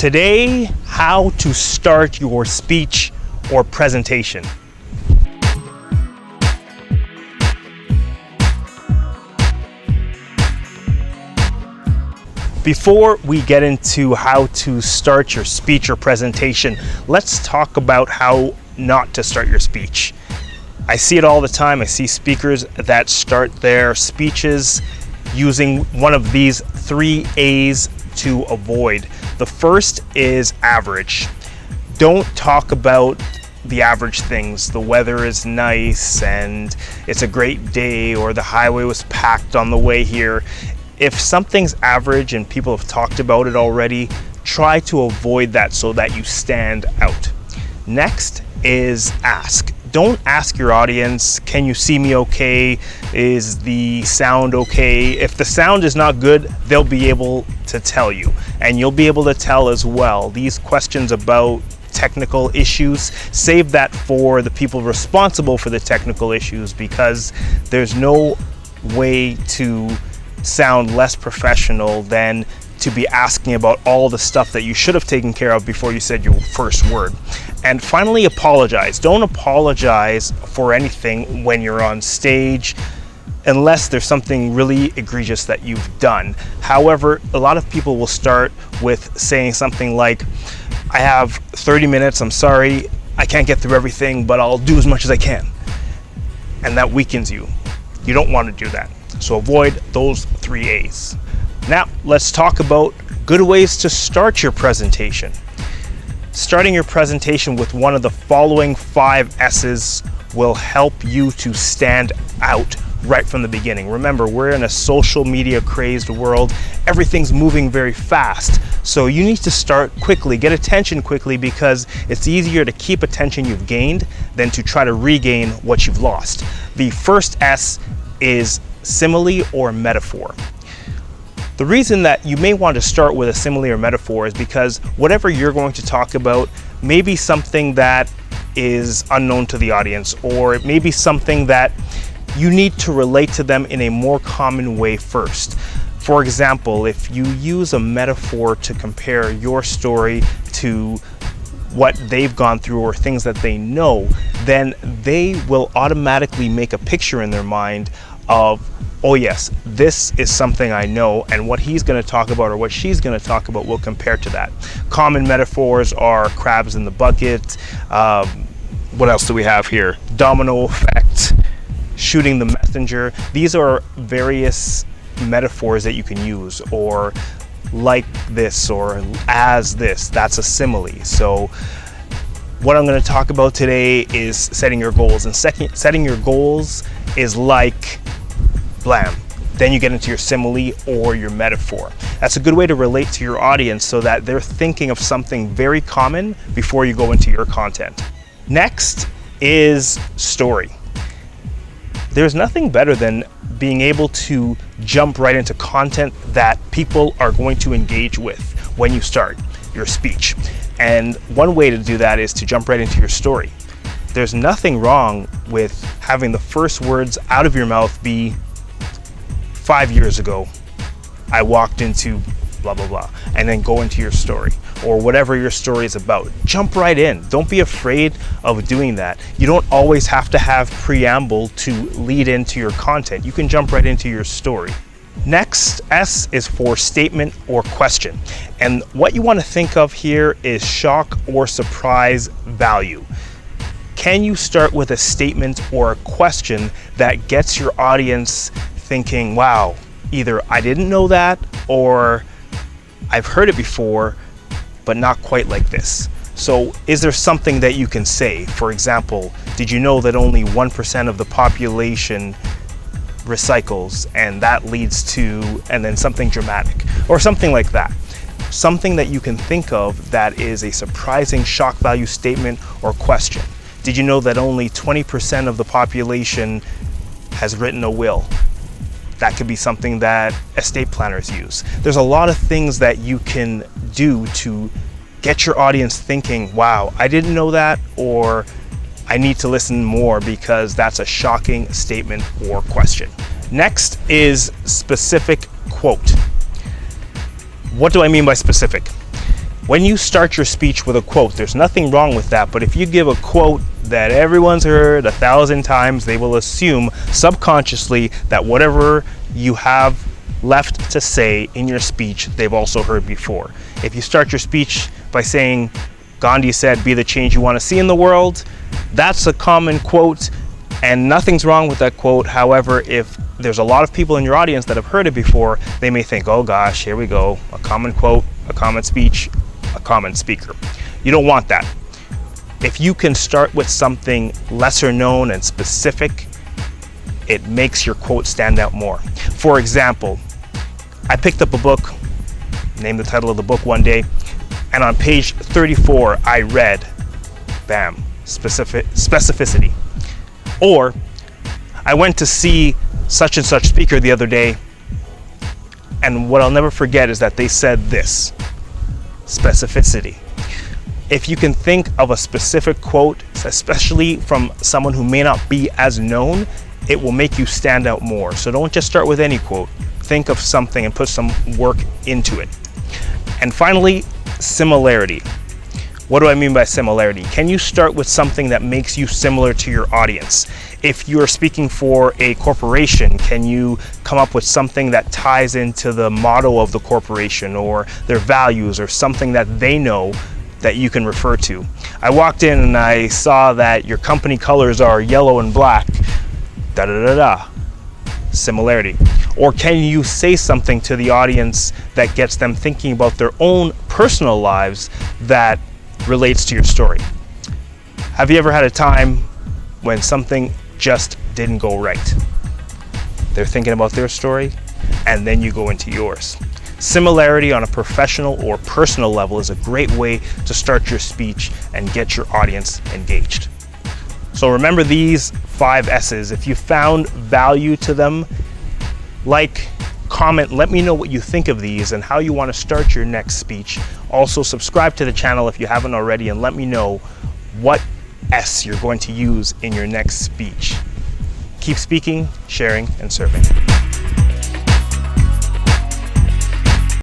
Today, how to start your speech or presentation. Before we get into how to start your speech or presentation, let's talk about how not to start your speech. I see it all the time. I see speakers that start their speeches using one of these 3 A's to avoid. The first is average. Don't talk about the average things. The weather is nice and it's a great day, or the highway was packed on the way here. If something's average and people have talked about it already, try to avoid that so that you stand out. Next is ask. Don't ask your audience, can you see me okay? Is the sound okay? If the sound is not good, they'll be able to tell you, and you'll be able to tell as well. These questions about technical issues, save that for the people responsible for the technical issues, because there's no way to sound less professional than to be asking about all the stuff that you should have taken care of before you said your first word. And finally, apologize. Don't apologize for anything when you're on stage, unless there's something really egregious that you've done. However, a lot of people will start with saying something like, I have 30 minutes, I'm sorry, I can't get through everything, but I'll do as much as I can. And that weakens you. You don't want to do that. So avoid those 3 A's. Now, let's talk about good ways to start your presentation. Starting your presentation with one of the following 5 S's will help you to stand out right from the beginning. Remember, we're in a social media crazed world. Everything's moving very fast. So you need to start quickly, get attention quickly, because it's easier to keep attention you've gained than to try to regain what you've lost. The first S is simile or metaphor. The reason that you may want to start with a simile or metaphor is because whatever you're going to talk about may be something that is unknown to the audience, or it may be something that you need to relate to them in a more common way first. For example, if you use a metaphor to compare your story to what they've gone through or things that they know, then they will automatically make a picture in their mind of, oh yes, this is something I know, and what he's going to talk about or what she's going to talk about will compare to that. Common metaphors are crabs in the bucket. What else do we have here? Domino effect, shooting the messenger. These are various metaphors that you can use, or like this, or as this. That's a simile. So what I'm going to talk about today is setting your goals, and setting your goals is like blam. Then you get into your simile or your metaphor. That's a good way to relate to your audience so that they're thinking of something very common before you go into your content. Next is story. There's nothing better than being able to jump right into content that people are going to engage with when you start your speech. And one way to do that is to jump right into your story. There's nothing wrong with having the first words out of your mouth be, 5 years ago, I walked into blah, blah, blah, and then go into your story, or whatever your story is about. Jump right in. Don't be afraid of doing that. You don't always have to have preamble to lead into your content. You can jump right into your story. Next, S is for statement or question. And what you want to think of here is shock or surprise value. Can you start with a statement or a question that gets your audience thinking, wow, either I didn't know that, or I've heard it before, but not quite like this. So is there something that you can say? For example, did you know that only 1% of the population recycles, and that leads to, and then something dramatic, or something like that. Something that you can think of that is a surprising shock value statement or question. Did you know that only 20% of the population has written a will? That could be something that estate planners use. There's a lot of things that you can do to get your audience thinking, wow, I didn't know that, or I need to listen more because that's a shocking statement or question. Next is specific quote. What do I mean by specific? When you start your speech with a quote, there's nothing wrong with that, but if you give a quote that everyone's heard 1,000 times, they will assume subconsciously that whatever you have left to say in your speech, they've also heard before. If you start your speech by saying, Gandhi said, "Be the change you want to see in the world," that's a common quote, and nothing's wrong with that quote. However, if there's a lot of people in your audience that have heard it before, they may think, oh gosh, here we go, a common quote, a common speech, a common speaker. You don't want that. If you can start with something lesser known and specific, it makes your quote stand out more. For example, I picked up a book, named the title of the book one day, and on page 34 I read, bam, specificity. Or I went to see such and such speaker the other day, and what I'll never forget is that they said this, specificity. If you can think of a specific quote, especially from someone who may not be as known, it will make you stand out more. So don't just start with any quote. Think of something and put some work into it. And finally, similarity. What do I mean by similarity? Can you start with something that makes you similar to your audience? If you're speaking for a corporation, can you come up with something that ties into the motto of the corporation or their values or something that they know that you can refer to? I walked in and I saw that your company colors are yellow and black. Da da da da. Similarity. Or can you say something to the audience that gets them thinking about their own personal lives that relates to your story? Have you ever had a time when something just didn't go right? They're thinking about their story and then you go into yours. Similarity on a professional or personal level is a great way to start your speech and get your audience engaged. So remember these 5 S's. If you found value to them, like, comment, let me know what you think of these and how you want to start your next speech. Also, subscribe to the channel if you haven't already, and let me know what S you're going to use in your next speech. Keep speaking, sharing, and serving.